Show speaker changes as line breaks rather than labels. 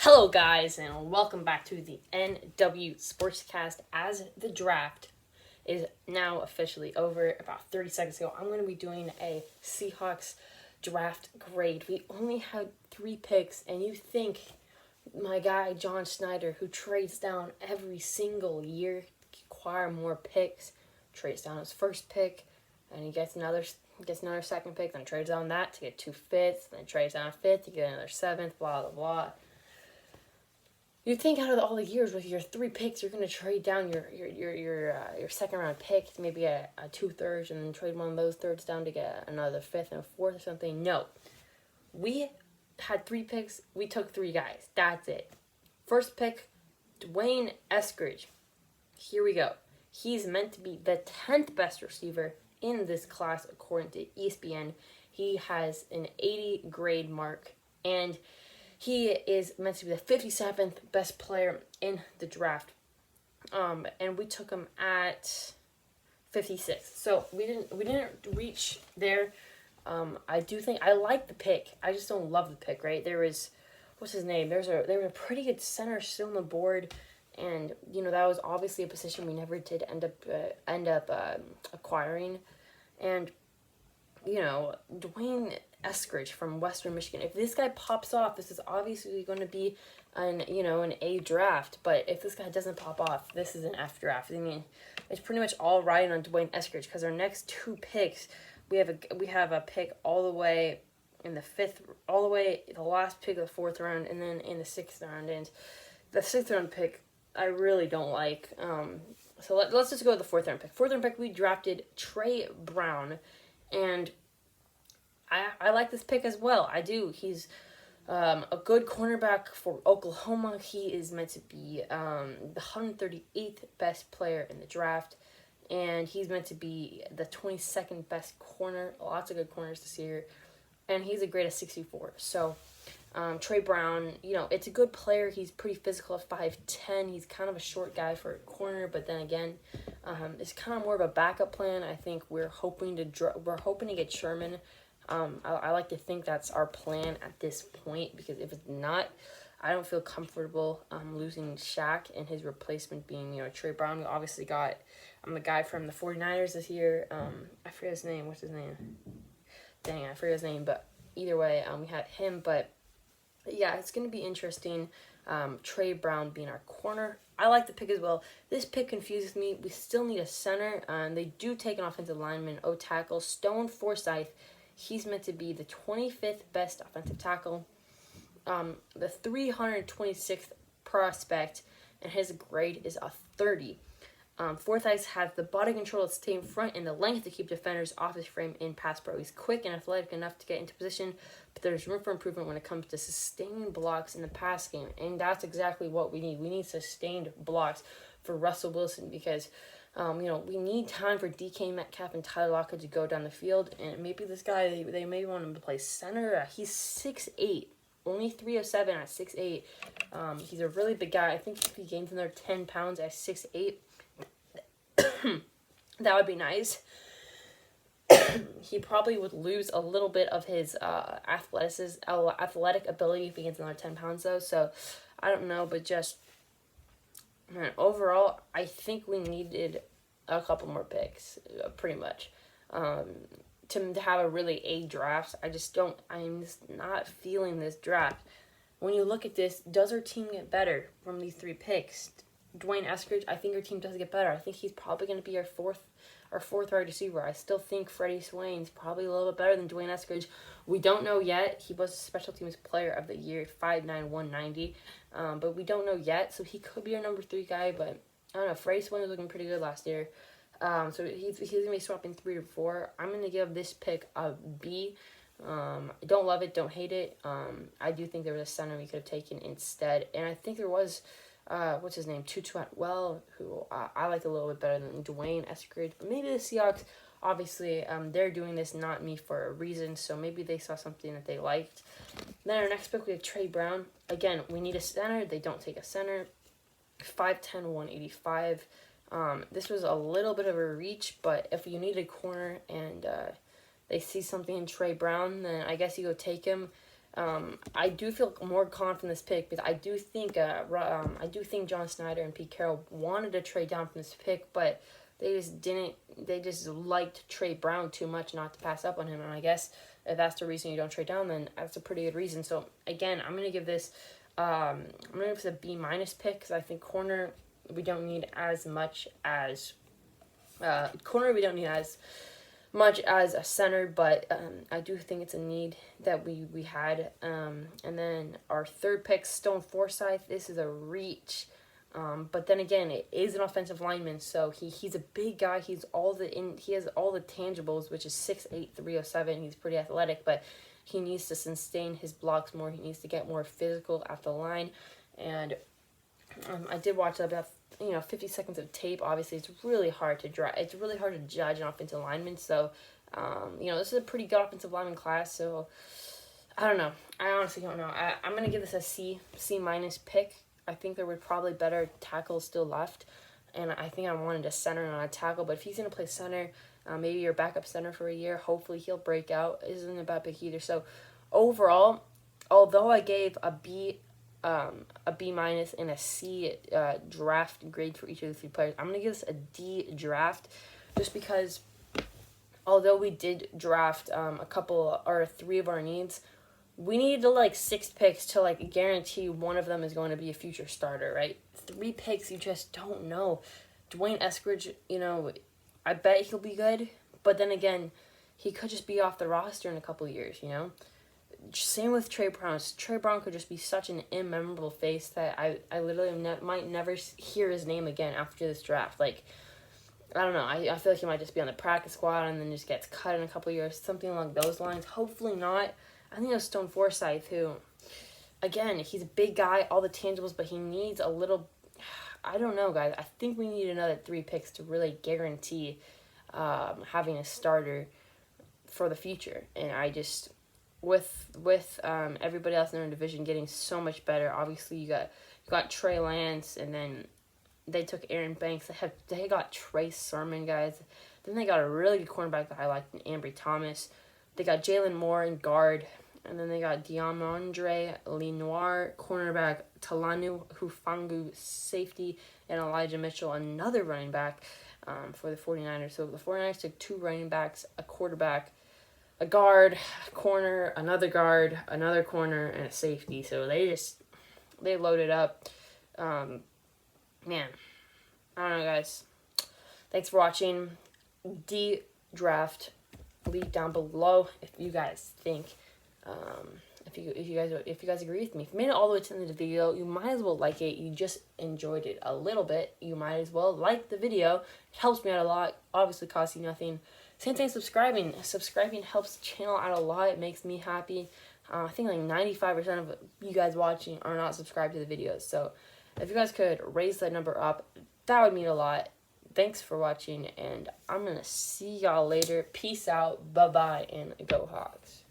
Hello, guys, and welcome back to the NW Sportscast. As the draft is now officially over, about 30 seconds ago, I'm going to be doing a Seahawks draft grade. We only had 3 picks, and you think my guy John Schneider, who trades down every single year to acquire more picks, trades down his first pick, and he gets another second pick, then trades down that to get 2 fifths, then trades down a fifth to get another 7th, blah blah blah. You think out of all the years with your 3 picks, you're going to trade down your second round pick, maybe a 2/3, and then trade one of those thirds down to get another 5th and a 4th or something. No, we had 3 picks. We took 3 guys. That's it. First pick, Dwayne Eskridge. Here we go. He's meant to be the 10th best receiver in this class according to ESPN. He has an 80 grade mark, and he is meant to be the 57th best player in the draft. And we took him at 56. So we didn't reach there. I do think I like the pick. I just don't love the pick, right? There was what's his name? There was a pretty good center still on the board, and that was obviously a position we never did end up acquiring. And Dwayne Eskridge from Western Michigan. If this guy pops off, this is obviously going to be an A draft. But if this guy doesn't pop off, this is an F draft. I mean, it's pretty much all riding on Dwayne Eskridge because our next 2 picks, we have a pick all the way in the 5th, all the way the last pick of the 4th round, and then in the 6th round. And the 6th round pick, I really don't like. So let's just go with the 4th round pick. 4th round pick, we drafted Trey Brown. And I like this pick as well. I do. He's a good cornerback for Oklahoma. He is meant to be the 138th best player in the draft. And he's meant to be the 22nd best corner. Lots of good corners this year. And he's a grade of 64. So Trey Brown, it's a good player. He's pretty physical at 5'10". He's kind of a short guy for a corner, but then again, it's kind of more of a backup plan. I think we're hoping to get Sherman. I like to think that's our plan at this point, because if it's not, I don't feel comfortable losing Shaq and his replacement being Trey Brown. We obviously got the guy from the 49ers this year. I forget his name. What's his name? Dang, I forget his name. But either way, we had him. But yeah, it's going to be interesting. Trey Brown being our corner. I like the pick as well. This pick confuses me. We still need a center. They do take an offensive lineman, tackle, Stone Forsythe. He's meant to be the 25th best offensive tackle, the 326th prospect, and his grade is a 30. Forsythe has the body control to stay in front and the length to keep defenders off his frame in pass pro. He's quick and athletic enough to get into position, but there's room for improvement when it comes to sustaining blocks in the pass game, and that's exactly what we need. We need sustained blocks for Russell Wilson because, we need time for DK Metcalf and Tyler Lockett to go down the field, and maybe this guy, they may want him to play center. He's 6'8", only 307 at 6'8". He's a really big guy. I think if he gains another 10 pounds at 6'8", that would be nice. He probably would lose a little bit of his athletic ability if he gets another 10 pounds, though. So, I don't know, but just, overall, I think we needed a couple more picks, pretty much, to have a really A draft. I'm just not feeling this draft. When you look at this, does our team get better from these 3 picks? Dwayne Eskridge, I think our team does get better. I think he's probably going to be our fourth wide receiver. I still think Freddie Swain's probably a little bit better than Dwayne Eskridge. We don't know yet. He was a special teams player of the year, 5'9", 190. But we don't know yet, so he could be our number 3 guy. But I don't know. Freddie Swain was looking pretty good last year. So he's going to be swapping 3 to 4. I'm going to give this pick a B. Don't love it, don't hate it. I do think there was a center we could have taken instead. And I think there was... what's his name? Tutu Atwell, who I liked a little bit better than Dwayne Eskridge. But maybe the Seahawks, obviously, they're doing this, not me, for a reason. So maybe they saw something that they liked. Then our next pick, we have Trey Brown. Again, we need a center. They don't take a center. 5'10", 185. This was a little bit of a reach, but if you need a corner and they see something in Trey Brown, then I guess you go take him. I do feel more confident in this pick because I do think John Snyder and Pete Carroll wanted to trade down from this pick, but they just didn't. They just liked Trey Brown too much not to pass up on him. And I guess if that's the reason you don't trade down, then that's a pretty good reason. So again, I'm gonna give this a B minus pick because I think corner we don't need as much as much as a center, but I do think it's a need that we had. And then our third pick, Stone Forsythe. This is a reach. But then again, it is an offensive lineman, so he's a big guy. He has all the tangibles, which is 6'8", 307. He's pretty athletic, but he needs to sustain his blocks more. He needs to get more physical at the line. And I did watch about 50 seconds of tape. Obviously, it's really hard to It's really hard to judge an offensive lineman. So, this is a pretty good offensive lineman class. So, I don't know. I honestly don't know. I'm gonna give this a C minus pick. I think there were probably better tackles still left, and I think I wanted a center and not a tackle. But if he's gonna play center, maybe your backup center for a year, hopefully he'll break out. Isn't a bad pick either. So overall, although I gave a B minus and a C draft grade for each of the three players, I'm gonna give this a D draft, just because although we did draft three of our needs, we needed to 6 picks to guarantee one of them is going to be a future starter, right? 3 picks, you just don't know. Dwayne Eskridge, I bet he'll be good, but then again, he could just be off the roster in a couple of years, Same with Trey Brown. Trey Brown could just be such an immemorable face that I literally might never hear his name again after this draft. I don't know. I feel like he might just be on the practice squad and then just gets cut in a couple of years, something along those lines. Hopefully not. I think it was Stone Forsythe who, again, he's a big guy, all the tangibles, but he needs a little, I don't know, guys. I think we need another 3 picks to really guarantee having a starter for the future. And I just, with everybody else in their division getting so much better, obviously you got Trey Lance, and then they took Aaron Banks. They got Trey Sermon, guys. Then they got a really good cornerback that I liked, Ambry Thomas. They got Jalen Moore in guard. And then they got Diamondre Lenoir, cornerback, Talanu Hufangu, safety, and Elijah Mitchell, another running back for the 49ers. So the 49ers took 2 running backs, a quarterback, a guard, a corner, another guard, another corner, and a safety. So they loaded up. Man, I don't know, guys. Thanks for watching. D-Draft. Leave down below if you guys think. If you guys agree with me. If you made it all the way to the end of the video, you might as well like it. You just enjoyed it a little bit. You might as well like the video. It helps me out a lot. Obviously costs you nothing. Same thing subscribing. Subscribing helps the channel out a lot. It makes me happy. I think 95% of you guys watching are not subscribed to the videos. So if you guys could raise that number up, that would mean a lot. Thanks for watching, and I'm going to see y'all later. Peace out. Bye-bye, and go Hawks.